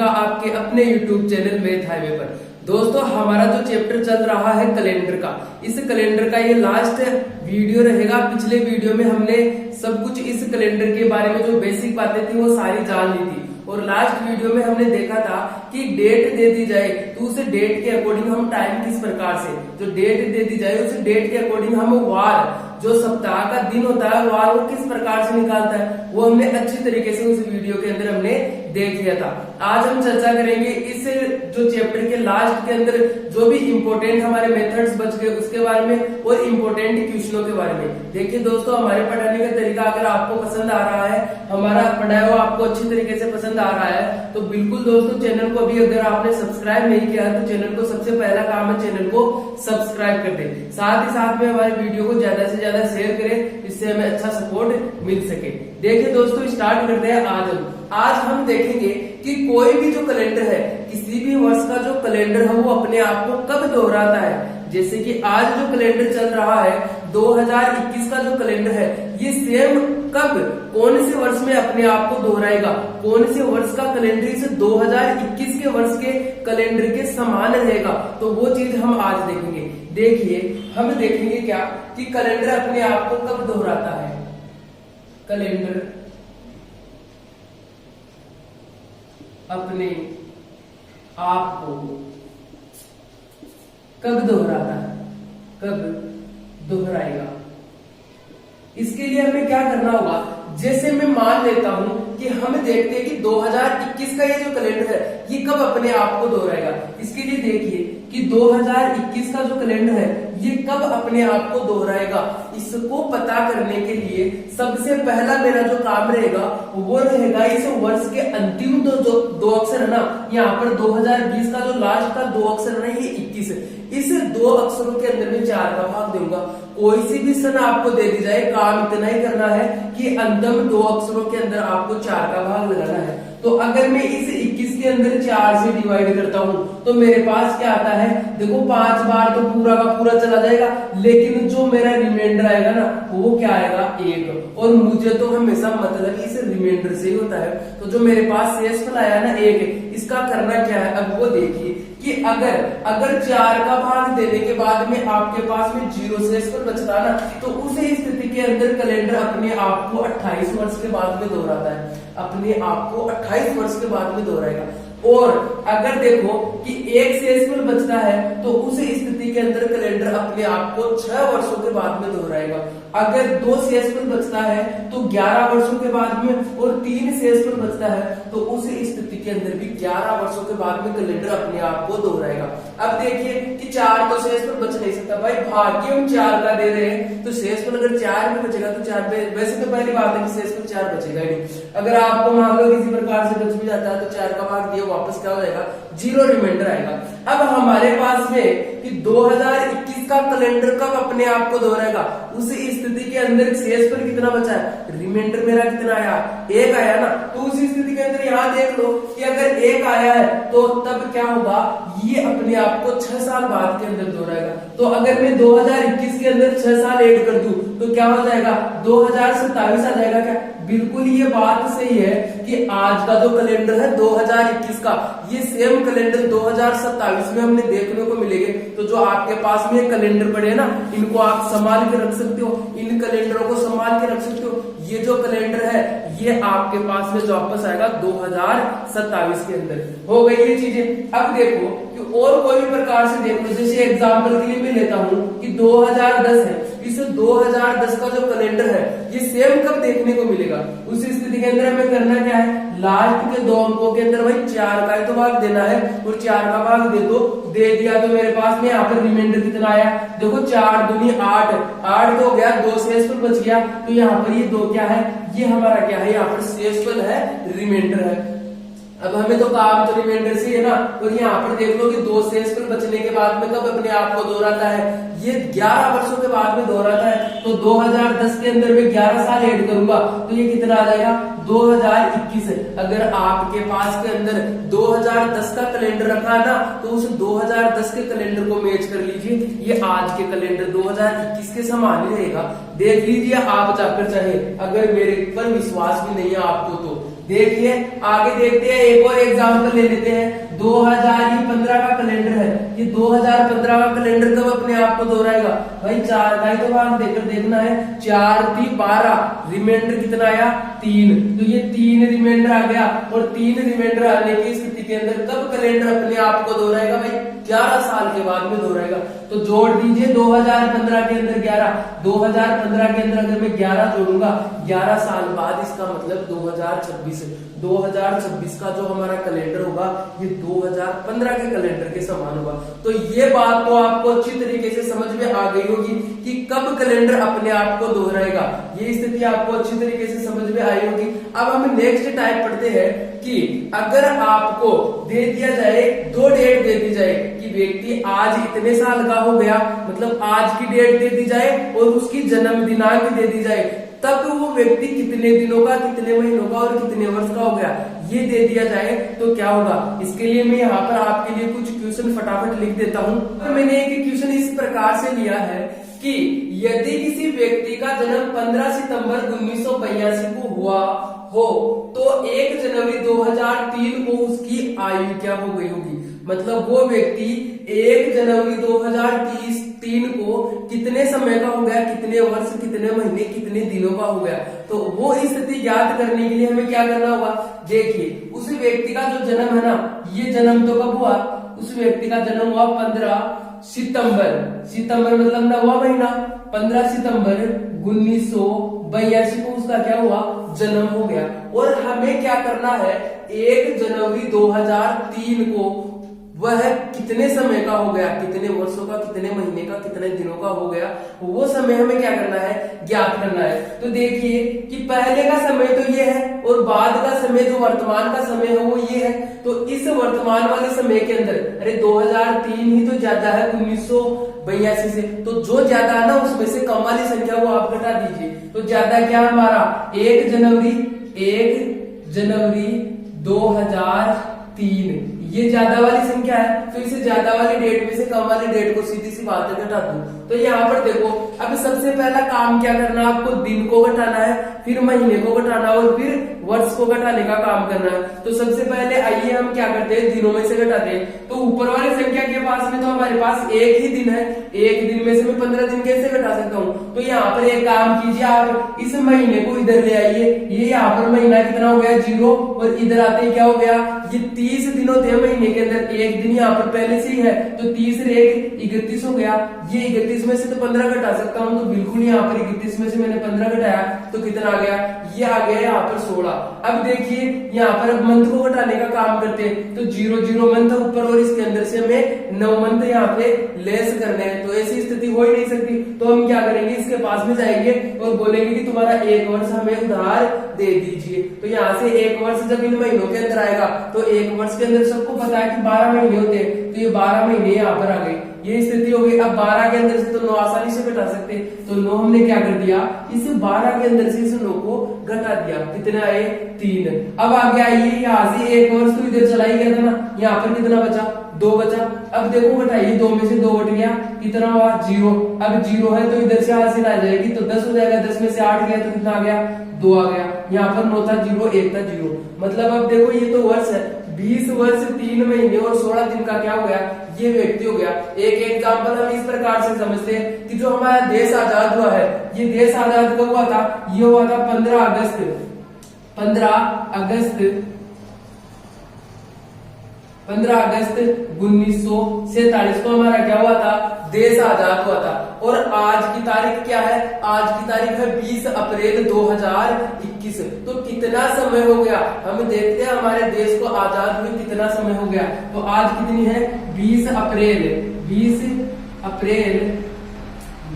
का आपके अपने YouTube चैनल मैथ हाईवे पर। दोस्तों हमारा जो चैप्टर चल रहा है कैलेंडर का, इस कैलेंडर का ये लास्ट वीडियो रहेगा। पिछले वीडियो में हमने सब कुछ इस कैलेंडर के बारे में जो बेसिक बातें थी वो सारी जान ली थी, और लास्ट वीडियो में हमने देखा था कि डेट दे दी जाए तो उस डेट के अकॉर्डिंग हम टाइम किस प्रकार से, जो डेट दे दी जाए उस डेट के अकॉर्डिंग हम वार, जो सप्ताह का दिन होता है वार, वो किस प्रकार से निकालता है, वो हमने अच्छी तरीके से उस वीडियो के अंदर हमने देख लिया था। आज हम चर्चा करेंगे इस जो चैप्टर के लास्ट के अंदर जो भी इंपॉर्टेंट हमारे मेथड्स बच गए उसके बारे में और इंपॉर्टेंट क्वेश्चनों के बारे में। देखिए दोस्तों, हमारे पढ़ाने का तरीका अगर आपको पसंद आ रहा है, हमारा पढ़ाया हुआ आपको अच्छी तरीके से पसंद आ रहा है, तो बिल्कुल दोस्तों चैनल को अभी अगर आपने सब्सक्राइब नहीं किया है तो चैनल को सबसे पहला काम है चैनल को सब्सक्राइब कर दे। साथ ही साथ में हमारे वीडियो को ज्यादा से ज्यादा शेयर करें, इससे हमें अच्छा सपोर्ट मिल सके। देखिए दोस्तों, स्टार्ट करते हैं। आज हम देखेंगे कि कोई भी जो कैलेंडर है, किसी भी वर्ष का जो कैलेंडर है वो अपने आप को कब दोहराता है। जैसे कि आज जो कैलेंडर चल रहा है 2021 का जो कैलेंडर है, ये सेम कब कौन से वर्ष में अपने आप को दोहराएगा, कौन से वर्ष का कैलेंडर इस 2021 के वर्ष के कैलेंडर के समान रहेगा, तो वो चीज हम आज देखेंगे। देखिए हम देखेंगे क्या कि कैलेंडर अपने आप को कब दोहराता है। कैलेंडर अपने आप को कब दोहराता है, कब दोहराएगा। इसके लिए हमें क्या करना होगा, जैसे मैं मान लेता हूं कि हम देखते हैं कि 2021 का ये जो कैलेंडर है ये कब अपने आप को दोहराएगा। इसके लिए देखिए कि 2021 का जो कैलेंडर है ये कब अपने आप को दोहराएगा, इसको पता करने के लिए सबसे पहला मेरा जो काम रहेगा वो रहेगा इस वर्ष के अंतिम दो अक्षर है ना, यहाँ पर 2020 का जो लास्ट का 2 अक्षर है ना, ये 21 है। इस 2 अक्षरों के अंदर में 4 का भाग दूंगा। कोई सी भी सन आपको दे दी जाए, काम इतना ही करना है कि अंतिम 2 अक्षरों के अंदर आपको 4 का भाग लगाना है। तो अगर मैं इस 21 के अंदर 4 से डिवाइड करता हूं तो मेरे पास क्या आता है, देखो 5 बार तो पूरा का पूरा चला जाएगा, लेकिन जो मेरा रिमाइंडर आएगा ना वो क्या आएगा, 1। और मुझे तो हमेशा मतलब इस रिमाइंडर से ही होता है। तो जो मेरे पास शेषफल आया ना 1, इसका करना क्या है, अब वो देखिए कि अगर 4 का भाग देने के बाद में आपके पास में 0 शेषफल बचता ना, तो उस स्थिति के अंदर कैलेंडर अपने आप को 28 वर्ष के बाद में दोहराता है, अपने आप को 28 वर्ष के बाद में दोहराएगा। और अगर देखो कि 1 शेषफल बचता है तो उस स्थिति के अंदर कैलेंडर अपने आप को 6 वर्षों के बाद में दोहराएगा। अगर 2 शेषफल बचता है तो 11 वर्षों के बाद में, और 3 शेषफल बचता है तो उस स्थिति के अंदर भी 11 वर्षों के बाद में कैलेंडर अपने आप को दोहराएगा। अब देखिए कि 4 तो शेषफल बच नहीं सकता भाई, भाग्य हम 4 का दे रहे हैं तो शेषफल अगर 4 में बचेगा तो 4 पे, वैसे तो पहली बात है कि शेषफल 4 बचेगा ही नहीं। अगर आपको मान लो किसी प्रकार से बच भी जाता है तो 4 का भाग दिया वापस क्या हो जाएगा, 0 रिमाइंडर आएगा। अब हमारे पास में कि 2021 का कैलेंडर कब अपने आप को दोहराएगा, उस स्थिति के अंदर शेषफल कितना बचा है, रिमाइंडर मेरा कितना आया, 1 आया ना। तो उस स्थिति के अंदर यहाँ देख लो कि अगर 1 आया है तो तब क्या होगा, ये अपने आप को 6 साल बाद के अंदर दोहराएगा। तो अगर मैं 2021 के अंदर 6 साल ऐड कर दूं तो क्या हो जाएगा, 2027 आ जाएगा क्या। बिल्कुल ये बात सही है कि आज का जो कैलेंडर है 2021 का, ये सेम कैलेंडर 2027 में हमने देखने को मिलेंगे। तो जो आपके पास में कैलेंडर पड़े ना, इनको आप संभाल के रख सकते हो, इन कैलेंडरों को संभाल के रख सकते हो। ये जो कैलेंडर है ये आपके पास में वापस आएगा 2027 के अंदर। हो गई ये चीजें। अब देखो कि और कोई भी प्रकार से देखो, जैसे एग्जाम्पल के लिए मैं लेता हूं कि 2010 है, इस 2010 का जो कैलेंडर है ये सेम कब देखने को मिलेगा, उस स्थिति के अंदर हमें करना क्या है, लास्ट के 2 अंकों के अंदर भाई 4 का ही तो भाग देना है, और 4 का भाग दे दिया तो मेरे पास में यहाँ पर रिमाइंडर कितना आया, देखो 4 दूनी 8, 8 तो हो गया, 2 शेषफल बच गया, तो यहाँ पर ये 2 क्या है, ये हमारा क्या है, यहाँ पर शेषफल है, रिमाइंडर है। अब हमें तो काम तो रिमाइंडर से है ना, और यहाँ पर देख लो कि 2 शेषफल बचने के बाद में कब अपने आप को दोहराता है, ये 11 वर्षों के बाद में दोहराता है। तो 2010 के अंदर में 11 साल ऐड करूंगा तो ये कितना आ जाएगा, 2021 है। अगर आपके पास के अंदर 2010 का कैलेंडर रखा है ना, तो उस 2010 के कैलेंडर को मैच कर लीजिए, ये आज के कैलेंडर 2021 के समान ही रहेगा। देख लीजिए आप जाकर, चाहे अगर मेरे पर विश्वास भी नहीं है आपको तो देखिए आगे देखते हैं, एक और एग्जाम्पल ले लेते हैं। 2015 का कैलेंडर है, ये 2015 का कैलेंडर कब अपने आप को दोहराएगा भाई? 4 का ही तो भाग देकर देखना है। 4 3 12, रिमाइंडर कितना आया? 3। तो ये 3 रिमाइंडर आ गया, और 3 रिमाइंडर आने की स्थिति के अंदर कब कैलेंडर अपने आप को दोहराएगा भाई? 11 साल के बाद में दोहराएगा। तो जोड़ दीजिए 2015 के अंदर 11, 2015 के अंदर अगर मैं 11 जोड़ूंगा, 11 साल बाद, इसका मतलब 2026 का जो हमारा कैलेंडर होगा ये 2015 के कैलेंडर के समान होगा। तो ये बात तो आपको अच्छी तरीके से समझ में आ गई होगी कि कब कैलेंडर अपने आप को दोहराएगा। ये स्थिति आपको अच्छी तरीके से समझ में आई होगी। अब हम नेक्स्ट टाइप पढ़ते हैं कि अगर आपको दे दिया जाए, 2 डेट दे दी जाए कि व्यक्ति आज इतने साल का हो गया, मतलब आज की डेट दे दी जाए और उसकी जन्म दिनांक दे दी जाए, तब वो व्यक्ति कितने दिनों का, कितने महीनों का और कितने वर्ष का हो गया, ये दे दिया जाए तो क्या होगा। इसके लिए मैं यहाँ पर आपके लिए कुछ क्वेश्चन फटाफट लिख देता हूँ। तो मैंने एक क्वेश्चन इस प्रकार से लिया है कि यदि किसी व्यक्ति का जन्म 15 सितंबर 1982 को हुआ हो तो 1 जनवरी 2003 को उसकी आयु क्या हो गई होगी। मतलब वो व्यक्ति 1 जनवरी 2003 को कितने समय का हो गया, कितने वर्ष, कितने महीने, कितने दिनों का हो गया। तो वो स्थिति याद करने के लिए हमें क्या करना होगा? देखिए उस व्यक्ति का जो जन्म है ना, ये जन्म तो कब हुआ? उस व्यक्ति का जन्म हुआ 15 सितंबर मतलब 9वां महीना, 15 सितंबर 1982 को उसका क्या हुआ? जन्म हो गया। और हमें क्या करना है? 1 जनवरी 2003 को वह कितने समय का हो गया, कितने वर्षों का, कितने महीने का, कितने दिनों का हो गया, वो समय हमें क्या करना है? ज्ञात करना है। तो देखिए कि पहले का समय तो ये है और बाद का समय, जो वर्तमान का समय है वो ये है। तो इस वर्तमान वाले समय के अंदर, अरे 2003 ही तो ज्यादा है 1982 से, तो जो ज्यादा है ना उसमें से कम वाली संख्या वो आप घटा दीजिए। तो ज्यादा क्या हमारा? 1 जनवरी 2003, ये ज्यादा वाली संख्या है। तो इसे ज्यादा वाली डेट में से कम वाली डेट को सीधी सी बात है घटा दूं। तो यहाँ पर देखो, अब सबसे पहला काम क्या करना है आपको? दिन को घटाना है, फिर महीने को घटाना है और फिर वर्ष को घटाने का काम करना है। तो सबसे पहले आइए हम क्या करते हैं? दिनों में से घटाते हैं। तो ऊपर वाली संख्या के पास में तो हमारे पास एक ही दिन है, एक दिन में से मैं 15 दिन कैसे घटा सकता हूँ? तो यहाँ पर एक काम कीजिए, आप इस महीने को इधर ले आइए। ये यहाँ पर महीना कितना हो गया? 0, और इधर आते क्या हो गया? ये 30 दिन होते हैं महीने के अंदर, एक दिन यहाँ पर पहले से ही है, तो 30 से 1 31 हो गया। ये 31 में से तो 15 घटा सकता हूँ, तो बिल्कुल यहाँ पर 31 में से मैंने 15 घटाया तो कितना आ गया? ये आ गया यहाँ पर 16। अब देखिए यहाँ पर अब मंथ को घटाने का काम करते हैं। तो 0 मंथ ऊपर और इसके अंदर से हमें 9 मंथ यहाँ पे लेस करने हैं। तो ऐसी स्थिति हो ही नहीं सकती। तो हम क्या करेंगे? इसके पास में जाएंगे और बोलेंगे कि तुम्हारा 1 वर्ष हमें उधार दे दीजिए। तो यहाँ से 1 वर्ष जब इन महीनों के अंदर आएगा तो 1 वर्ष के अंदर सबको पता है कि 12 महीने होते हैं, तो ये 12 महीने यहाँ पर आ गए। ये स्थिति हो गई। अब 12 के अंदर से तो 9 आसानी से घटा सकते, तो 9 हमने क्या कर दिया? इस 12 के अंदर से इस 9 को घटा दिया। कितना आए? 3। अब आगे आइए, यहाँ से 1 वर्ष तो इधर चला ही गया था ना, यहाँ पर कितना बचा? 2 बचा। अब देखो घटाइए, 2 में से 2 घट गया, कितना हुआ? 0। अब 0 है तो इधर से हासिल आ जाएगी, तो 10 हो जाएगा। 10 में से 8 गया तो कितना आ गया? 2 आ गया। यहाँ पर 9 था 0, 1 था 0। मतलब अब देखो ये तो वर्ष है, 20 वर्ष 3 महीने और 16 दिन का क्या हो गया? ये व्यक्ति हो गया। एक एग्जाम्पल हम इस प्रकार से समझते हैं कि जो हमारा देश आजाद हुआ है, ये देश आजाद कब हुआ था? ये हुआ था 15 अगस्त 1947 को हमारा क्या हुआ था? देश आजाद हुआ था। और आज की तारीख क्या है? आज की तारीख है 20 अप्रैल 2021। तो कितना समय हो गया? हम देखते हैं हमारे देश को आजाद हुए कितना समय हो गया। तो आज कितनी है? 20 अप्रैल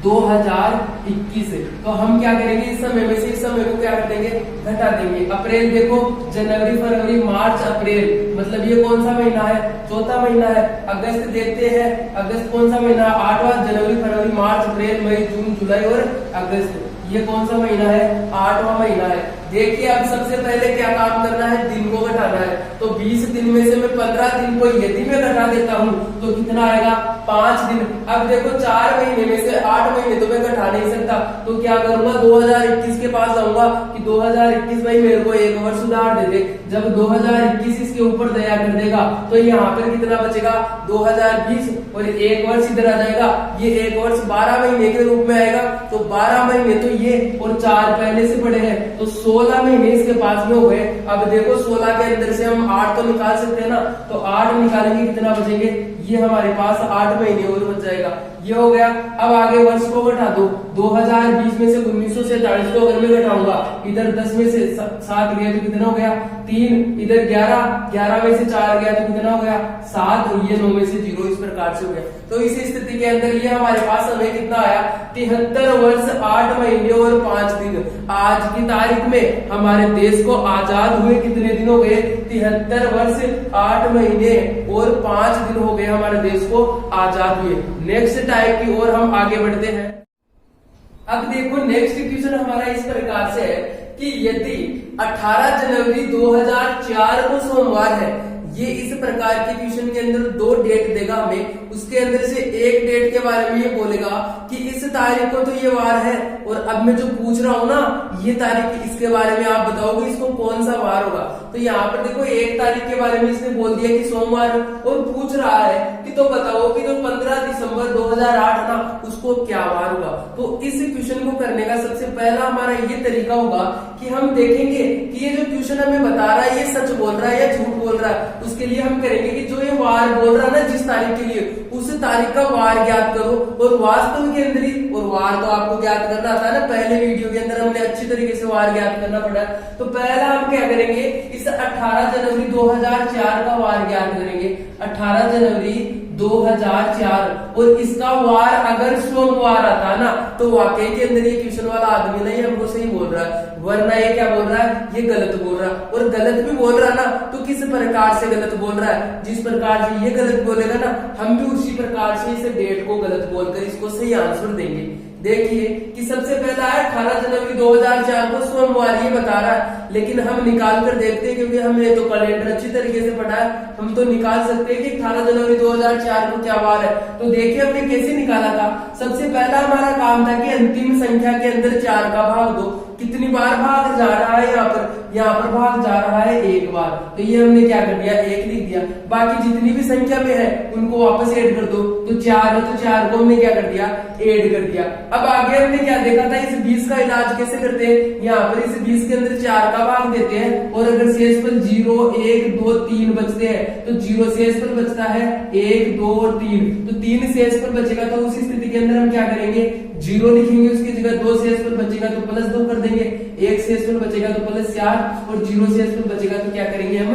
2021। तो हम क्या करेंगे? इस समय में से इस समय को क्या कर देंगे? घटा देंगे। अप्रैल देखो, जनवरी, फरवरी, मार्च, अप्रैल, मतलब ये कौन सा महीना है? चौथा महीना है। अगस्त देखते हैं, अगस्त कौन सा महीना? 8वां। जनवरी, फरवरी, मार्च, अप्रैल, मई, जून, जुलाई और अगस्त, ये कौन सा महीना है? 8वां महीना है। देखिए अब सबसे पहले क्या काम करना है, दिन को घटाना है। तो 20 दिन में से मैं 15 दिन को यदि मैं घटा देता हूँ तो कितना आएगा, 5 दिन। अब देखो 4 महीने में से 8 महीने तो मैं घटा नहीं सकता, तो क्या करूंगा, 2021 के पास जाऊंगा कि 2021 भाई मेरे को एक वर्ष उधार दे दे। जब 2021 इसके ऊपर दया कर देगा तो यहाँ पर कितना बचेगा, 2020 और एक वर्ष इधर आ जाएगा। ये एक वर्ष 12 महीने के रूप में आएगा। तो 12 महीने तो ये और 4 पहले से पड़े हैं, तो 16 महीने इसके पास में हो गए। अब देखो 16 के अंदर से हम 8 तो निकाल सकते हैं ना, तो 8 निकालेंगे कितना बचेंगे, ये हमारे पास 8 महीने और बच जाएगा। ये हो गया। अब आगे वर्ष को घटा दो, 2020 में से 1947 को अगर मैं घटाऊंगा, इधर 10 में से 7 गया तो कितना हो गया, 3, इधर 11 में से 4 गया तो कितना हो गया, 7, और ये 9 में से 0, इस प्रकार से हो गया। तो इस स्थिति के अंदर ये हमारे पास समय कितना आया, 73 वर्ष 8 महीने और 5 दिन। आज की तारीख में हमारे देश को आजाद हुए कितने दिन हो गए, 73 वर्ष 8 महीने और 5 दिन हो गए हमारे देश को आजाद हुए। नेक्स्ट टाइप की ओर हम आगे बढ़ते हैं। अब देखो नेक्स्ट क्वेश्चन हमारा इस प्रकार से है कि यदि 18 जनवरी 2004 को सोमवार है, ये इस प्रकार के क्वेश्चन के अंदर 2 डेट देगा हमें, उसके अंदर से एक डेट के बारे में ये बोलेगा कि इस तारीख को तो ये वार है, और अब मैं जो पूछ रहा हूं ना ये तारीख, इसके बारे में आप बताओगे इसको कौन सा वार होगा। तो यहाँ पर देखो 1 तारीख के बारे में इसने बोल दिया कि सोमवार, और पूछ रहा है कि तो बताओ कि जो 15 दिसंबर 2008 ना उसको क्या वार होगा। तो इस क्वेश्चन को करने का सबसे पहला हमारा ये तरीका होगा कि हम देखेंगे कि ये जो क्वेश्चन हमें बता रहा है ये सच बोल रहा है या झूठ बोल रहा है। उसके लिए हम करेंगे कि जो ये वार बोल रहा है ना जिस तारीख के लिए, उस तारीख का वार ज्ञात करो, और वास्तव के अंदर ही, और वार तो आपको ज्ञात करना आता है ना, पहले वीडियो के अंदर हमने अच्छी तरीके से वार ज्ञात करना पड़ा। तो पहला हम क्या करेंगे, इस 18 जनवरी 2004 का वार ज्ञात करेंगे। 18 जनवरी 2004, और इसका वार अगर सोमवार आता ना तो वाकई के अंदर ये क्वेश्चन वाला आदमी नहीं हमको सही बोल रहा है, वरना ये क्या बोल रहा है, ये गलत बोल रहा है। और गलत भी बोल रहा है ना तो किस प्रकार से गलत बोल रहा है, जिस प्रकार से ये गलत बोलेगा ना हम भी उसी प्रकार से इस डेट को गलत बोलकर इसको सही आंसर देंगे। देखिए कि सबसे पहला है 18 जनवरी 2004 को सोमवार, ये बता रहा है, लेकिन हम निकाल कर देखते हैं क्योंकि हमने तो कैलेंडर अच्छी तरीके से पढ़ा है, हम तो निकाल सकते हैं कि 18 जनवरी 2004 को क्या वार है। तो देखिए हमने कैसे निकाला था, सबसे पहला हमारा काम था कि अंतिम संख्या के अंदर 4 का भाग दो। कितनी बार भाग जा रहा है, यहाँ पर भाग जा रहा है 1 बार, तो ये हमने क्या कर दिया, 1 लिख दिया। बाकी जितनी भी संख्या में है उनको वापस ऐड कर दो, तो 4 है तो 4 को हमने क्या कर दिया, ऐड कर दिया। अब आगे हमने क्या देखा था, इस 20 का इलाज कैसे करते हैं, यहाँ पर इस 20 के अंदर 4 का भाग देते हैं, और अगर शेषफल 0, 1, 2, 3 बचते हैं तो 0 शेषफल बचता है, 1, 2 और 3, तो 3 शेषफल बचेगा। तो उस स्थिति के अंदर हम क्या करेंगे, 0 लिखेंगे, उसकी जगह 2 शेषफल बचेगा तो +2 कर देंगे, 1 शेषफल बचेगा तो +4, और 0 शेषफल बचेगा तो क्या करेंगे हम,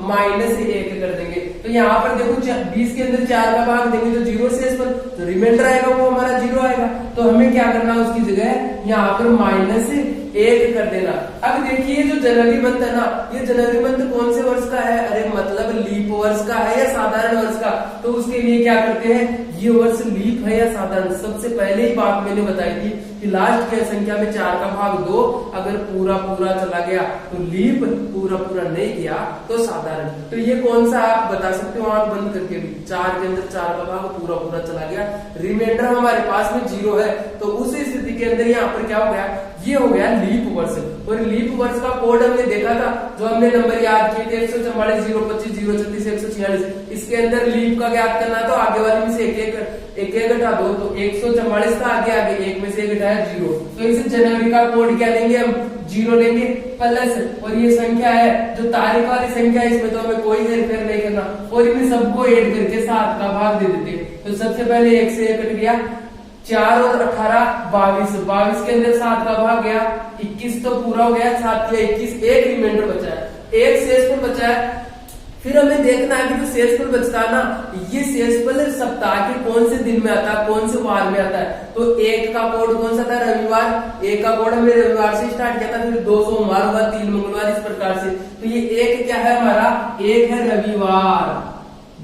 -1 कर देंगे। तो यहाँ पर देखो 20 के अंदर 4 का भाग देंगे तो 0 शेषफल, तो रिमाइंडर आएगा वो हमारा 0 आएगा। तो हमें क्या करना है, उसकी जगह यहाँ पर -1 कर देना। अब देखिए जो जनवरी मंथ है ना, ये जनवरी मंथ कौन से वर्ष का है, अरे मतलब लीप वर्ष का है या साधारण वर्ष का। तो उसके लिए क्या करते हैं, ये वर्ष लीप है या साधारण। सबसे पहले ही बात मैंने बताई थी कि लास्ट की संख्या में 4 का भाग 2, अगर पूरा पूरा चला गया तो लीप, पूरा पूरा नहीं गया तो साधारण। तो ये कौन सा आप बता सकते हो आंख बंद करके भी, 4 के अंदर 4 का भाग पूरा पूरा चला गया, रिमाइंडर हमारे पास में 0 है, तो उस स्थिति के अंदर यहाँ पर क्या हो गया, ये हो गया लीप वर्ष। और लीप वर्ष का कोड हमने देखा था, जो हमने नंबर याद किए थे 144, 025, 036, 146। इसके अंदर लीप का ज्ञात करना तो आगे वाले में से एक घटा दो, तो 144 था, आगे 1 में से 1 घटाया 0। तो इस जनवरी का कोड क्या लेंगे हम, 0 लेंगे प्लस, और ये संख्या है जो तारीख वाली संख्या है, इसमें तो हमें कोई हेरफेर नहीं करना, और इनमें सबको ऐड करके 7 का भाग दे देते। तो सबसे पहले 1 से 1 कट गया, 4 और 18 22, 22 के अंदर 7 का भाग गया, 21 तो पूरा हो गया, 7 या 21, एक रिमाइंडर बचा है, एक शेषफल बचा है। फिर हमें देखना है कि जो शेषफल बचता है ना, ये शेषफल सप्ताह के कौन से दिन में आता है, कौन से वार में आता है। तो 1 का कोड कौन सा था, रविवार। 1 का कोड हमने रविवार से स्टार्ट किया था, फिर 2 सोमवार होगा, 3 मंगलवार, इस प्रकार से। तो ये 1 क्या है हमारा, 1 है रविवार।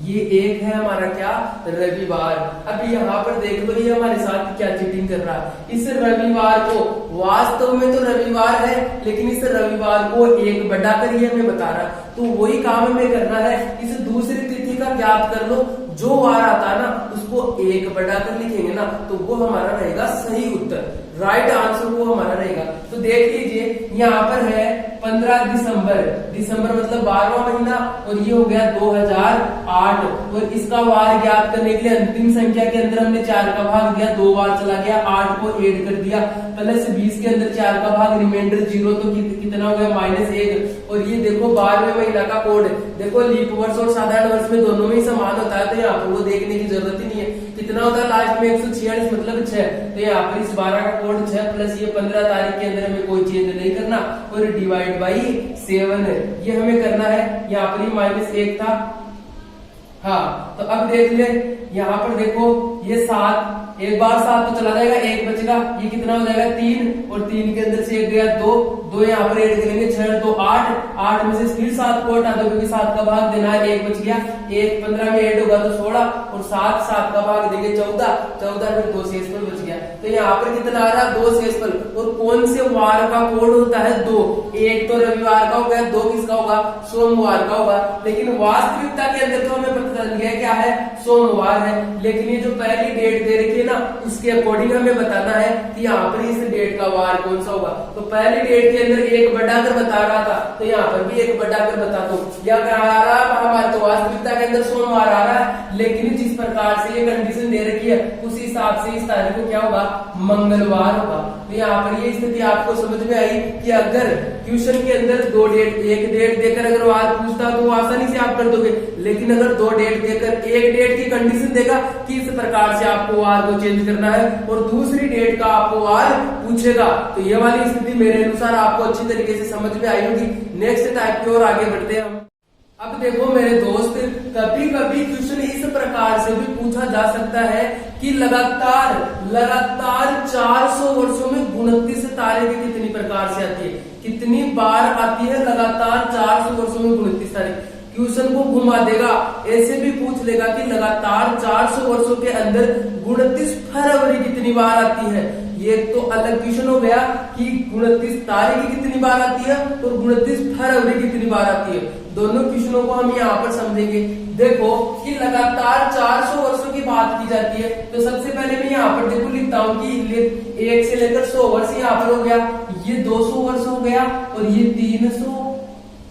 ये एक है हमारा क्या, रविवार। अब यहाँ पर देख लो ये हमारे साथ क्या चीटिंग कर रहा है। इस रविवार को, वास्तव में तो रविवार है, लेकिन इस रविवार को एक बढ़ाकर ये हमें बता रहा है। तो वही काम हमें करना है, इस दूसरी तिथि का ज्ञात कर लो, जो वार आता है ना उसको एक बढ़ाकर लिखेंगे ना तो वो हमारा रहेगा सही उत्तर, राइट आंसर वो हमारा रहेगा। तो देख लीजिए यहाँ पर है 15 दिसंबर, दिसंबर मतलब 12वां महीना, और ये हो गया 2008। और इसका वार ज्ञात करने के लिए अंतिम संख्या के अंदर हमने 4 का भाग दिया, 2 बार चला गया, 8 को ऐड कर दिया, प्लस 20 के अंदर 4 का भाग, रिमाइंडर 0, तो कितना हो गया -1। और ये देखो 12वें महीना का कोड, देखो लीप वर्ष और साधारण वर्ष में दोनों में ही समान होता है, तो यहाँ पर वो देखने की जरूरत ही नहीं है। कितना होता है लास्ट में 146 मतलब 6, तो यहाँ पर इस 12 का कोड 6 प्लस ये 15 तारीख के अंदर हमें कोई चेंज नहीं करना, और डिवाइड बाई 7 ये हमें करना है। यहाँ पर -1 था। हाँ, तो अब देख ले यहाँ पर देखो ये 7, एक बार 7 तो चला जाएगा, 1 बचेगा, ये कितना हो जाएगा 3, और 3 के अंदर से 1 गया 2, 2 यहाँ पर ऐड करेंगे 6 तो 8, 8 में से फिर 7 को हटा दो क्योंकि 7 का भाग देना है, 1 बच गया, 1 15 में ऐड होगा तो 16, और 7 का भाग देंगे 14, 14 में 2 शेषफल बच गया। तो यहाँ पर कितना आ रहा है 2 शेषफल। और कौन से वार का कोड होता है 2, एक तो रविवार का हो गया, 2 किसका होगा, सोमवार का होगा। लेकिन वास्तविकता के अंदर तो हमें पता चल गया क्या है, सोमवार है, लेकिन ये जो पहली डेट दे रखी है ना उसके अकॉर्डिंग हमें बताना है कि यहाँ पर इस डेट का वार कौन सा होगा। तो पहली डेट के अंदर 1 बढ़ाकर बता रहा था, तो यहाँ पर भी 1 बढ़ाकर बता दो, या क्या आ रहा है हमारे तो वास्तविकता के अंदर सोमवार आ रहा है, लेकिन जिस प्रकार से ये कंडीशन दे रखी है उस हिसाब से इस तारीख को क्या होगा, मंगलवार होगा। तो यहाँ पर ये स्थिति आपको समझ में आई कि अगर क्वेश्चन के अंदर 2 डेट, 1 डेट देकर अगर वार पूछता तो आसानी से आप कर दोगे, लेकिन अगर 2 डेट देकर 1 डेट की कंडीशन देगा कि इस प्रकार से आपको वार को चेंज करना है, और दूसरी डेट का आपको वार पूछेगा, तो ये वाली स्थिति मेरे अनुसार आपको अच्छी तरीके से समझ में आई होगी। नेक्स्ट टाइप की ओर आगे बढ़ते हैं हम। अब देखो मेरे दोस्त, कभी कभी क्वेश्चन इस प्रकार से भी पूछा जा सकता है कि लगातार 400 वर्षों में 29 तारीखें कितनी प्रकार से आती है, कितनी बार आती है लगातार 400 वर्षों में 29 तारीख। क्वेश्चन को घुमा देगा, ऐसे भी पूछ लेगा कि लगातार 400 वर्षों के अंदर 29 फरवरी कितनी बार आती है। ये तो अलग क्वेश्चन हो गया कि 29 तारीख कितनी बार आती है और 29 फरवरी कितनी बार आती है। दोनों क्वेश्चनों को हम यहाँ पर समझेंगे। देखो कि लगातार 400 वर्षों की बात की जाती है, तो सबसे पहले मैं यहाँ पर देखो लिखता हूँ कि 1 से लेकर 100 वर्ष यहाँ पर हो गया, ये 200 वर्ष हो गया, और ये 300,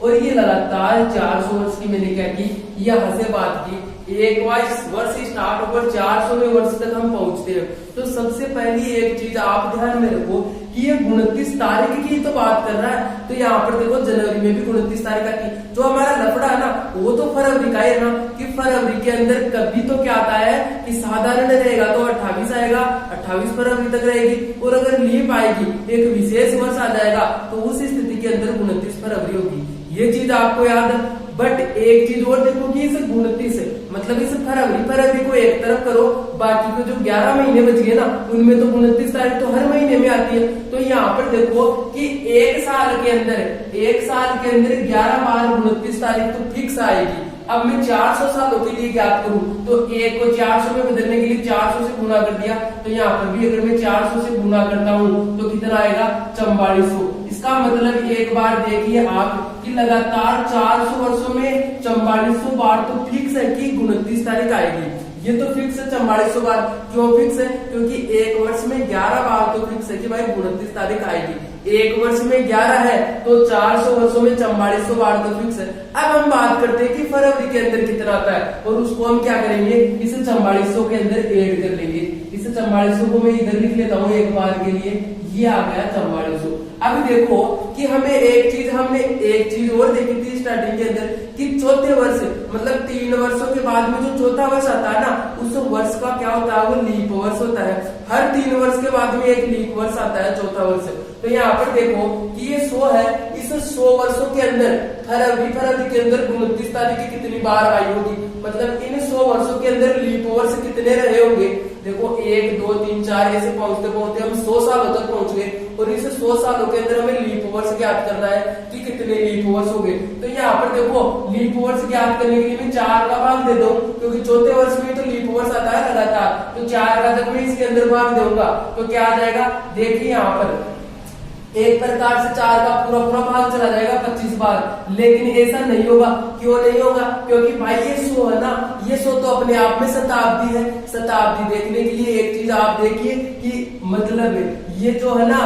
और ये लगातार 400 वर्ष की मैंने क्या की, यहाँ से बात की। एक वर्ष स्टार्ट होकर 400वें वर्ष तक हम पहुंचते हैं। तो सबसे पहली एक चीज आप ध्यान में रखो कि ये 29 तारीख की तो बात कर रहा है, तो यहाँ पर देखो जनवरी में भी 29 तारीख आती। जो हमारा लफड़ा है ना वो तो फरवरी का है ना, कि फरवरी के अंदर कभी तो क्या आता है कि साधारण रहेगा तो 28 आएगा, 28 फरवरी तक रहेगी, और अगर लीप आएगी एक विशेष वर्ष आ जाएगा तो उस स्थिति के अंदर 29 फरवरी होगी। ये चीज आपको याद है। बट एक चीज और देखो कि इस 29 मतलब इस फरवरी को एक तरफ करो, बाकी को जो 11 महीने बच गए ना उनमें तो 29 तारीख तो हर महीने में आती है। तो यहाँ पर देखो कि एक साल के अंदर 11 बार 29 तारीख तो फिक्स आएगी। अब मैं 400 सालों के लिए ज्ञात करूं तो 1 को 400 में बदलने के लिए 400 से गुना कर दिया, तो यहाँ पर भी अगर मैं 400 से गुना करता हूँ तो कितना आएगा 4400। इसका मतलब एक बार देखिए आप कि लगातार 400 वर्षों में 4400 बार तो फिक्स है कि 29 तारीख आएगी। ये तो फिक्स है 4400 बार। क्यों फिक्स है? क्योंकि एक वर्ष में 11 बार तो फिक्स है कि भाई 29 तारीख आएगी। एक वर्ष में 11 है तो 400 वर्षों में 4400 बार तो फिक्स है। अब हम बात करते हैं कि फरवरी के अंदर कितना आता है, और उसको हम क्या करेंगे, इसे 4400 के अंदर ऐड कर लेंगे। इसे 4400 को मैं इधर लिख लेता हूँ एक बार के लिए, ये आ गया 4400। अब देखो कि हमने एक चीज और देखी थी स्टार्टिंग के अंदर कि चौथे वर्ष मतलब 3 वर्षों के बाद में जो चौथा वर्ष आता है ना उस वर्ष का क्या होता है, वो लीप वर्ष होता है। हर 3 वर्ष के बाद में एक लीप वर्ष आता है, चौथा वर्ष। तो यहाँ पर देखो कि ये 100 है, इस 100 वर्षों के अंदर फरवरी के अंदर 29 तारीख की कितनी बार आई होगी, मतलब इन 100 वर्षों के अंदर लीप वर्ष कितने रहे होंगे। देखो 1 2 3 4 ऐसे पहुंचते पहुंचते हम 100 सालों तक पहुंच गए, और इस 100 सालों के अंदर हमें लीप वर्ष ज्ञात करना है कि कितने लीप वर्ष हो गए। तो यहाँ पर देखो लीप वर्ष ज्ञात करने के लिए मैं 4 का भाग दे दूं, क्योंकि चौथे वर्ष में तो लीप वर्ष आता है लगातार, तो 4 का जब मैं इसके अंदर भाग दूंगा तो क्या आ जाएगा, देखिए यहाँ पर एक प्रकार से 4 का पूरा पूरा भाग चला जाएगा 25 बार। लेकिन ऐसा नहीं होगा, क्यों नहीं होगा, क्योंकि भाई ये 100 है ना, ये 100 तो अपने आप में शताब्दी है। शताब्दी देखने के लिए एक चीज आप देखिए कि मतलब ये जो है ना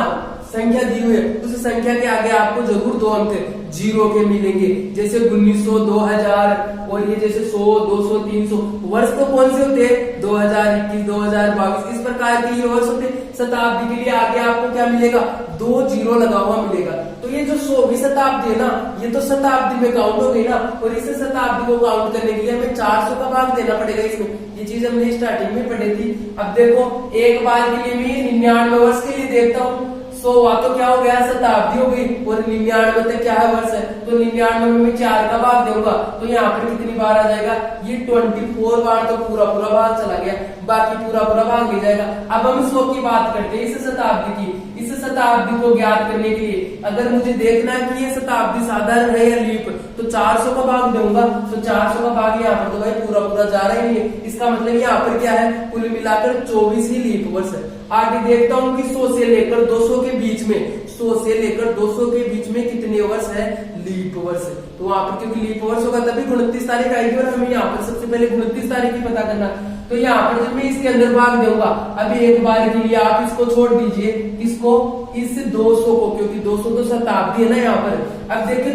संख्या दी हुई है, उस संख्या के आगे आपको जरूर 2 अंक 0 के मिलेंगे, जैसे 1900 2000, और ये जैसे 100 200 300। वर्ष तो कौन से होते हैं, 2021 2022, इस प्रकार के ये वर्ष होते हैं। शताब्दी के लिए आगे आपको क्या मिलेगा, 2 0 लगा हुआ मिलेगा। तो ये जो 100वीं शताब्दी है ना, ये तो शताब्दी में काउंट हो गई ना, और इस शताब्दी को काउंट करने के लिए हमें 400 का भाग देना पड़ेगा इसमें। ये चीज हमने स्टार्टिंग में पढ़ी थी। अब देखो एक बार के लिए मैं 99 वर्ष के लिए देखता हूँ, 100 हुआ तो क्या हो गया, शताब्दी हो गई, और 99 तक क्या है वर्ष है, तो 99 में मैं 4 का भाग दूंगा, तो यहाँ पर कितनी बार आ जाएगा, ये 24 बार तो पूरा पूरा भाग चला गया, बाकी पूरा पूरा भाग ले जाएगा। अब हम 100 की बात करते हैं, इस शताब्दी की। इस शताब्दी को ज्ञात करने के लिए अगर मुझे देखना है कि ये शताब्दी साधारण है या लीप, तो 400 का भाग दूंगा, तो 400 का भाग यहाँ पर तो भाई पूरा पूरा जा रहा ही नहीं है। इसका मतलब यहाँ पर क्या है, कुल मिलाकर 24 ही लीप वर्ष है। आगे देखता हूँ कि 100 से लेकर 200 के बीच में, 100 से लेकर 200 के बीच में कितने वर्ष है, लीप वर्ष। तो वहां पर क्योंकि लीप वर्ष होगा तभी 29 तारीख आएगी, और हमें यहाँ पर सबसे पहले 29 तारीख की पता करना। तो यहाँ पर जब मैं इसके अंदर भाग दूंगा, अभी एक बार के लिए आप इसको छोड़ दीजिए, इसको, इस 200 को, क्योंकि 200 तो शताब्दी है ना यहाँ पर। अब देखिए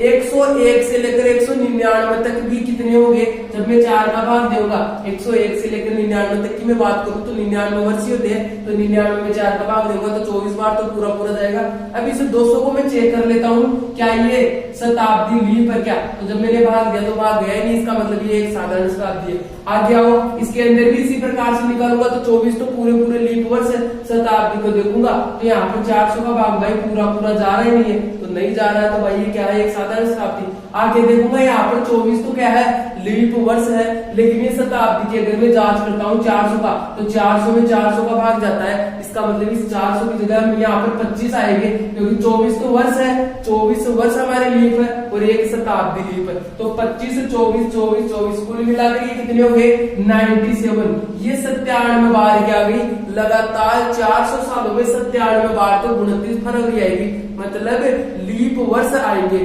101 से लेकर 199 तक भी कितने होंगे, जब मैं 4 का भाग दूंगा, 101 से लेकर 99 तक की मैं बात करूं तो 99 वर्ष ही होते हैं, तो 99 में 4 का भाग दूंगा तो 24 बार तो पूरा पूरा जाएगा। अब इस 200 को मैं चेक कर लेता हूँ, क्या ये शताब्दी लीप है क्या, तो जब मैंने भाग दिया तो भाग गया ही नहीं, इसका मतलब ये एक साधारण शताब्दी है। आगे आओ, इसके अंदर भी इसी प्रकार से निकालूंगा तो 24 तो पूरे पूरे लीप वर्ष है। शताब्दी को देखूंगा तो यहाँ पर 400 का भाग भाई पूरा पूरा जा रहा ही नहीं है, तो नहीं जा रहा है, तो भाई ये क्या है, एक साधारण शताब्दी। आगे देखूंगा यहाँ पर 24 तो क्या है, लीप वर्ष है, लेकिन ये शताब्दी की अगर मैं जांच करता हूँ 400 का, तो 400 में 400 का भाग जाता है। इसका मतलब इस 400 की जगह हम यहाँ पर 25 आएंगे, क्योंकि 24 तो वर्ष है, 24 वर्ष हमारे लीप है और एक शताब्दी लीप है, तो 25 24 24 24 कुल मिलाकर ये कितने हो गए, 97। ये 97 बार क्या गई, लगातार 400 सालों में 97 बार तो 29 फरवरी आएगी, मतलब लीप वर्ष आएंगे,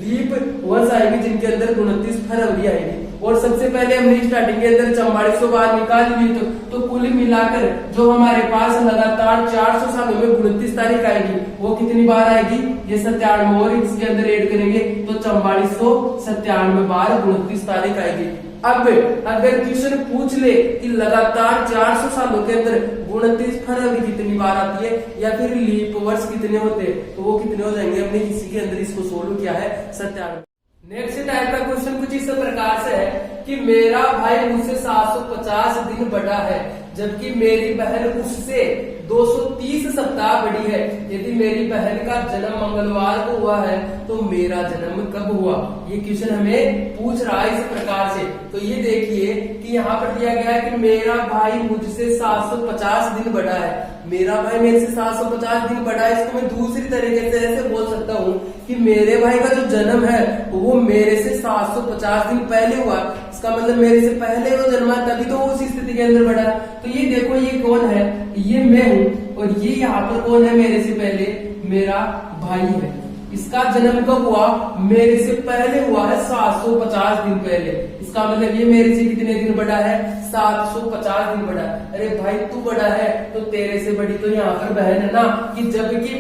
लीप वर्ष आएगी जिनके अंदर 29 फरवरी आएगी। और सबसे पहले हमने स्टार्टिंग के अंदर 4400 बार निकाल ली, तो कुल मिलाकर जो हमारे पास लगातार 400 सालों में 29 तारीख आएगी, वो कितनी बार आएगी, ये 97 और इसके अंदर ऐड करेंगे तो 4497 बार 29 तारीख आएगी। अब अगर क्वेश्चन पूछ ले कि लगातार 400 सालों के अंदर 29 फरवरी कितनी बार आती है, या फिर लीप वर्ष कितने होते हैं, तो वो कितने हो जाएंगे, हमने इसी के अंदर इसको सोल्व किया है 97। नेक्स्ट टाइप का क्वेश्चन कुछ इस प्रकार से है कि मेरा भाई मुझसे 750 दिन बड़ा है, जबकि मेरी बहन उससे 230 सप्ताह बड़ी है। यदि मेरी बहन का जन्म मंगलवार को हुआ है तो मेरा जन्म कब हुआ, ये क्वेश्चन हमें पूछ रहा है इस प्रकार से। तो ये देखिए कि यहाँ पर दिया गया है कि मेरा भाई मुझसे 750 दिन बड़ा है, मेरा भाई मेरे से 750 दिन बड़ा है। इसको मैं दूसरी तरीके से ऐसे बोल सकता हूँ कि मेरे भाई का जो जन्म है वो मेरे से 750 दिन पहले हुआ, इसका मतलब मेरे से पहले वो जन्मा, तभी तो वो उसी स्थिति के अंदर बढ़ा। तो ये देखो ये कौन है, ये मैं हूँ, और ये यहाँ पर कौन है, मेरे से पहले मेरा भाई है। इसका जन्म कब हुआ, मेरे से पहले हुआ है 750 दिन पहले, इसका मतलब ये मेरे से कितने दिन बड़ा है, 750 दिन बड़ा है। अरे भाई तू बड़ा है तो तेरे से बड़ी तो यहाँ पर बहन है ना, कि जबकि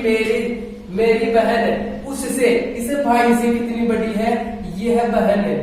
मेरी बहन उससे, इस भाई से कितनी बड़ी है, ये है बहन है,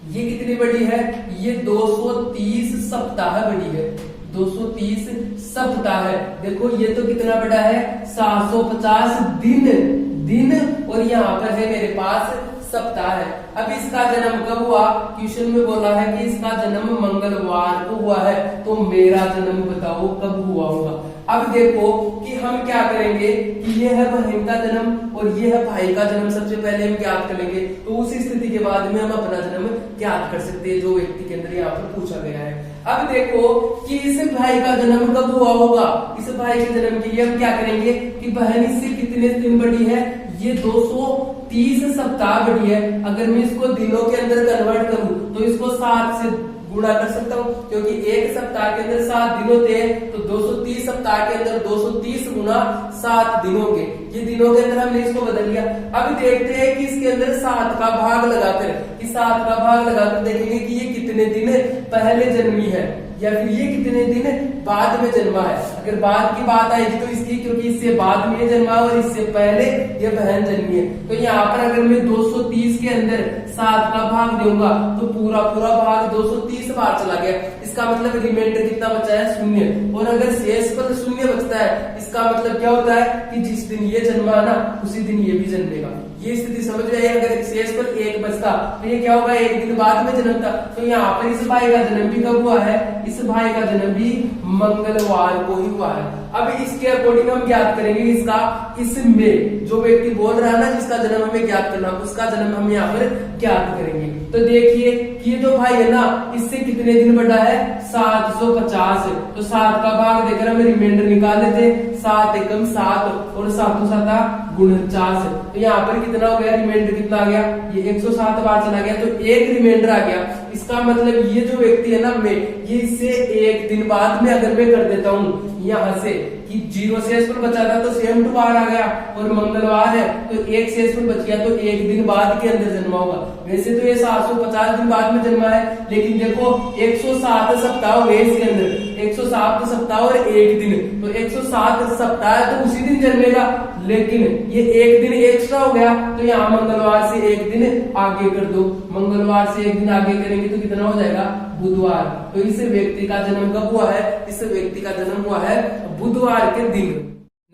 ये कितनी बड़ी है, ये 230 सप्ताह बड़ी है, 230 सप्ताह है। देखो ये तो कितना बड़ा है, 750 दिन, और यहाँ पर है मेरे पास सप्ताह है। अब इसका जन्म कब हुआ, क्वेश्चन में बोला है कि इसका जन्म मंगलवार को हुआ है, तो मेरा जन्म बताओ कब हुआ होगा। अब देखो कि हम क्या करेंगे कि ये है बहन का जन्म और ये है भाई का जन्म, सबसे पहले हम ज्ञात कर लेंगे। तो उसी स्थिति के बाद में हम अपना जन्म ज्ञात कर सकते हैं जो व्यक्ति के अंदर यहाँ पर पूछा गया है। अब देखो कि इस भाई का जन्म कब हुआ होगा। इस भाई के जन्म के लिए हम क्या करेंगे कि बहन इससे कितने दिन बड़ी है, ये 230 सप्ताह बड़ी है। अगर मैं इसको दिनों के अंदर कन्वर्ट करूं तो इसको 7 से गुणा कर सकता हूँ, क्योंकि एक सप्ताह के अंदर 7 दिन होते हैं। तो 230 सप्ताह के अंदर 230 गुना 7 दिन होंगे। ये दिनों के अंदर हमने इसको बदल लिया। अब देखते हैं कि इसके अंदर 7 का भाग लगाकर, कि 7 का भाग लगाकर देखेंगे कि ये कितने दिन पहले जन्मी है या फिर ये कितने दिन बाद में जन्मा है। अगर बाद की बात आएगी तो इसकी, क्योंकि इससे बाद में जन्मा और इससे पहले ये बहन जन्मी है। तो यहाँ पर अगर मैं 230 के अंदर 7 का भाग दूंगा तो पूरा भाग 230 बार चला गया। इसका मतलब रिमाइंडर कितना बचा है, 0। और अगर शेष पद 0 बचता है, इसका मतलब क्या होता है कि जिस दिन ये जन्मा ना उसी दिन ये भी जन्मेगा। ये स्थिति समझ रहे हैं। अगर शेष पद 1 बचता तो ये क्या होगा, 1 दिन बाद में जन्म था। तो यहाँ पर इस भाई का जन्म भी कब हुआ है, इस भाई का जन्म भी मंगलवार को ही हुआ है। अब इसके अकॉर्डिंग हम ज्ञात करेंगे इसका, इसमें जो व्यक्ति बोल रहा है ना जिसका जन्म हमें ज्ञात करना, उसका जन्म हम यहाँ पर ज्ञात करेंगे। तो देखिए कि ये जो भाई है ना इससे कितने दिन बड़ा है, 750। तो 7 का भाग देकर हम रिमाइंडर निकाल लेते, 7 एकम 7 और 7 7 49। तो यहाँ पर कितना हो गया, रिमाइंडर कितना आ गया, ये 107 बार चला गया। तो एक रिमाइंडर आ गया। इसका मतलब ये जो व्यक्ति है ना मैं, ये इससे 1 दिन बाद में अगर मैं कर देता हूँ यहाँ से कि 0 शेष पर बचा था तो सेम टू बार आ गया, और मंगलवार है तो 1 शेष पर बच गया तो 1 दिन बाद के अंदर जन्मा होगा। वैसे तो ये 750 दिन बाद में जन्मा है, लेकिन देखो 107 सप्ताह हो गए इसके अंदर, 107 सप्ताह और 1 दिन, तो 107 सप्ताह है तो उसी दिन जन्मेगा। लेकिन ये 1 दिन एक्स्ट्रा हो गया, तो यहाँ मंगलवार से 1 दिन आगे कर दो। मंगलवार से 1 दिन आगे करेंगे तो कितना हो जाएगा, बुधवार। तो इस व्यक्ति का जन्म कब हुआ है, इस व्यक्ति का जन्म हुआ है बुधवार के दिन।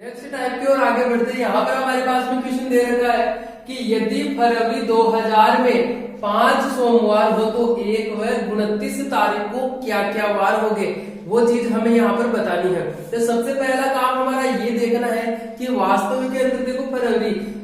नेक्स्ट टाइप की ओर आगे बढ़ते हैं। यहाँ पर हमारे पास में क्वेश्चन दे रखा है कि यदि फरवरी 2000 में 5 सोमवार हो तो 29 तारीख को क्या क्या वार हो गए, वो चीज हमें यहाँ पर बतानी है। तो सबसे पहला काम हमारा ये देखना है कि वास्तविक के अंदर देखो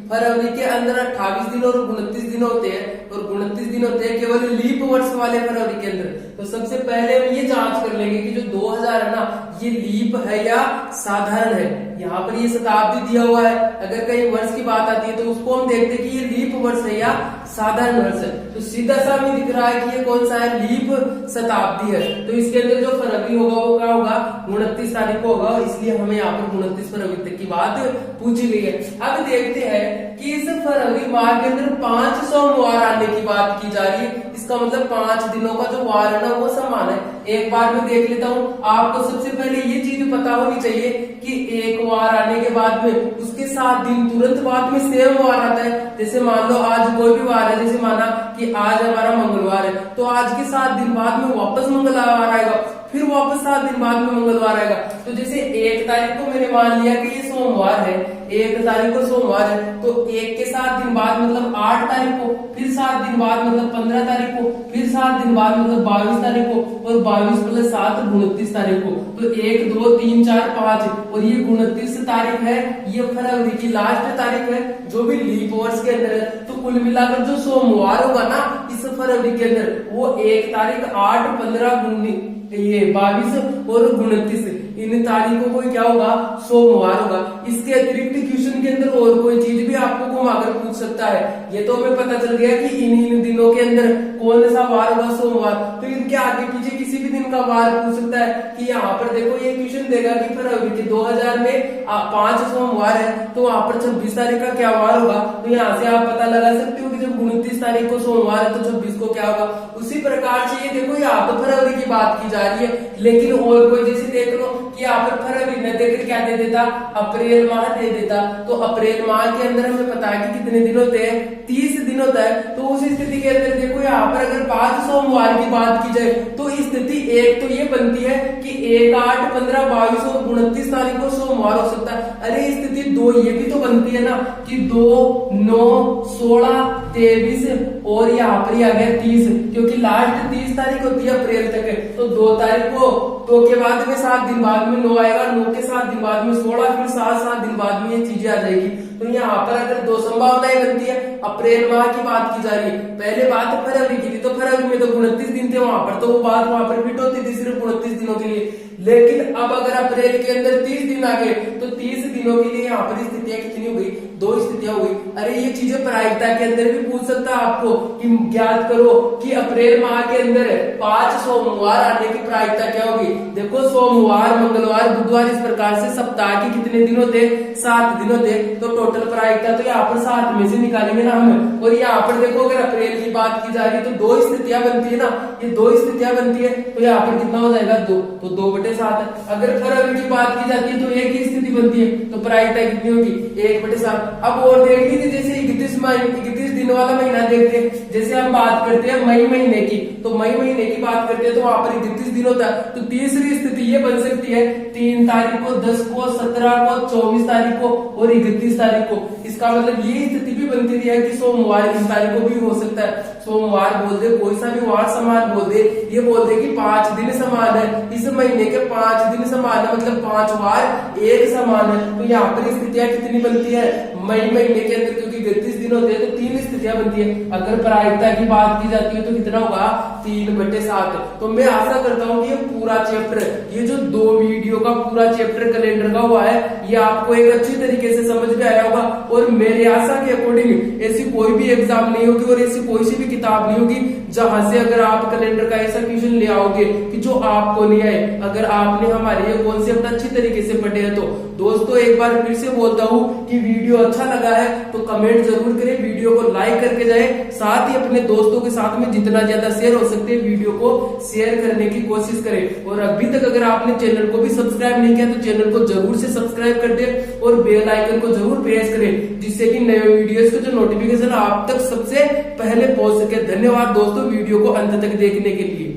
फरवरी के अंदर 28 दिन और 29 दिन होते हैं, और 29 दिन होते हैं केवल लीप वर्ष वाले फरवरी के अंदर। तो सबसे पहले हम ये जांच कर लेंगे कि जो 2000 है ना ये लीप है या साधारण है। यहाँ पर ये शताब्दी दिया हुआ है, अगर कहीं वर्ष की बात आती है तो उसको हम देखते हैं कि ये लीप वर्ष है या साधारण वर्ष है। तो सीधा सा हमें दिख रहा है कि ये कौन सा है, लीप शताब्दी है। तो इसके अंदर जो फरवरी होगा वो क्या होगा, 29 तारीख को होगा, इसलिए हमें यहाँ पर 29 फरवरी तक की बात पूछी गई है। अब देखते हैं कि इस फरवरी माह के अंदर 5 सोमवार आने की बात की जा रही है। इसका मतलब 5 दिनों का जो वार है ना वो समान है। एक बार मैं देख लेता हूँ। आपको सबसे पहले ये चीज पता होनी चाहिए कि एक वार आने के बाद में उसके 7 दिन तुरंत बाद में सेम वार आता है। जैसे मान लो आज कोई भी वार है, जैसे माना कि आज हमारा मंगलवार है, तो आज के 7 दिन बाद में वापस मंगलवार आएगा, फिर वापस 7 दिन बाद में मंगलवार आएगा। तो जैसे 1 तारीख को मैंने मान लिया कि ये सोमवार है, 1 तारीख को सोमवार है, तो 1 के 7 दिन बाद मतलब 8 तारीख को, फिर 7 दिन बाद मतलब 15 तारीख को, फिर 7 दिन बाद मतलब 22 तारीख को, और 22 प्लस 7 29 तारीख को। तो 1 2 3 4 5 और ये 29 तारीख है, ये फरवरी की लास्ट तारीख है जो भी लीप वर्ष के अंदर है। तो कुल मिलाकर जो सोमवार होगा ना इस फरवरी के अंदर वो 1 तारीख 8 15 ये 22 और 29 इन तारीखों को क्या होगा, सोमवार होगा। इसके अतिरिक्त क्वेश्चन के अंदर और कोई चीज भी आपको घुमाकर पूछ सकता है। ये तो हमें पता चल गया कि इन दिनों के अंदर कौन सा वार होगा, सोमवार। तो इनके आगे पीछे किसी भी दिन का वार पूछ सकता है कि यहाँ पर देखो ये क्वेश्चन देगा कि फरवरी के 2000 में 5 सोमवार है, तो वहां पर 26 तारीख का क्या वार होगा। तो यहाँ से आप पता लगा सकते हो कि जब 29 तारीख को सोमवार है तो 26 को क्या होगा। उसी प्रकार से ये देखो यहाँ पर फरवरी की बात की जा रही है, लेकिन और कोई जैसे देख लो कि यहाँ पर फरवरी न देकर क्या दे देता, अप्रैल माह दे देता। तो अप्रैल माह के अंदर हमें पता है कि कितने दिन होते हैं, 30 दिन होता है। तो उस स्थिति के अंदर देखो यहाँ पर अगर 5 सोमवार की बात की जाए तो स्थिति एक तो ये बनती है कि 1, 8, 15, 22 और 29 तारीख को सोमवार हो सकता है। अरे स्थिति 2 ये भी तो बनती है ना कि 2, 9, 16, 23 और यहाँ पर आ गया 30, क्योंकि लास्ट 30 तारीख होती है अप्रैल तक है। तो 2 तारीख को 2 के बाद में 7 दिन बाद में 9 आएगा, 9 के 7 दिन बाद में 16, फिर 7 दिन बाद में ये चीजें आ जाएगी। तो यहाँ पर अगर 2 संभावनाएं बनती है, अप्रैल माह की बात की जा रही है, पहले बात फरवरी की थी, तो फरवरी में तो 29 दिन थे वहां पर, तो वो बात वहां पर फिट होती थी सिर्फ 29 दिनों के लिए। लेकिन अब अगर अप्रैल के अंदर 30 दिन आ गए तो 30 दिनों के लिए यहाँ पर स्थितियां कितनी हो गई, 2 स्थितियां हो गई। अरे ये चीजें प्रायिकता के अंदर भी पूछ सकता है आपको कि ज्ञात करो कि अप्रैल माह के अंदर 5 सोमवार आने की प्रायिकता क्या होगी। देखो सोमवार, मंगलवार, बुधवार, इस प्रकार से सप्ताह के कितने दिन होते, 7 दिन होते। तो टोटल प्रायिकता तो यहाँ पर 7 में से निकालेंगे ना हम। और यहाँ पर देखो अगर अप्रैल की बात की जा रही है तो 2 स्थितियां बनती है ना, ये 2 स्थितियां बनती है, तो यहाँ पर कितना हो जाएगा 2, तो 2/7। अगर फरवरी की बात की जाती है तो 1 ही स्थिति बनती है, तो प्रायिकता कितनी होगी 1/7। अब और देख लीजिए, जैसे 31 दिन वाला महीना देखते हैं, जैसे हम बात करते हैं मई महीने की, तो मई महीने की बात करते हैं तो वहां पर 31 दिन होता है। तो तीसरी स्थिति ये बन सकती है 3 तारीख को, 10 को, 17 को, 24 तारीख को और 31 तारीख को। इसका मतलब ये स्थिति भी बनती है कि सोमवार इस तारीख को भी हो सकता है। सोमवार बोल दे, कोई सा भी वार समान बोल दे, ये बोल दे कि 5 दिन समान है, इस महीने के 5 दिन समान है, मतलब 5 वार एक समान है। तो यहाँ पर स्थितियां कितनी बनती है मई महीने के अंदर, क्योंकि 31 दिन होते हैं तो 3 स्थितियां बनती है। अगर प्रायिकता की बात की जाती है तो कितना होगा 3/7। तो मैं आशा करता हूँ कि ये पूरा चैप्टर, ये जो 2 वीडियो का पूरा चैप्टर कैलेंडर का हुआ है, ये आपको एक अच्छी तरीके से समझ में आया होगा। और मेरे आशा के अकॉर्डिंग ऐसी कोई भी एग्जाम नहीं होगी और ऐसी कोई सी भी किताब नहीं होगी जहां से अगर आप कैलेंडर का ऐसा क्वेश्चन ले आओगे कि जो आपको नहीं आए, अगर आपने हमारे ये कॉन्सेप्ट अच्छी तरीके से पढ़े हैं। तो दोस्तों एक बार फिर से बोलता हूँ कि वीडियो अच्छा लगा है तो कमेंट जरूर करें, वीडियो को लाइक करके जाए, साथ ही अपने दोस्तों के साथ में जितना ज्यादा शेयर हो सकते हैं वीडियो को शेयर करने की कोशिश करें। और अभी तक अगर आपने चैनल को भी सब्सक्राइब नहीं किया तो चैनल को जरूर से सब्सक्राइब कर दे और बेल आइकन को जरूर प्रेस करें, जिससे कि नए वीडियोस का जो नोटिफिकेशन आप तक सबसे पहले पहुंच सके। धन्यवाद दोस्तों वीडियो को अंत तक देखने के लिए।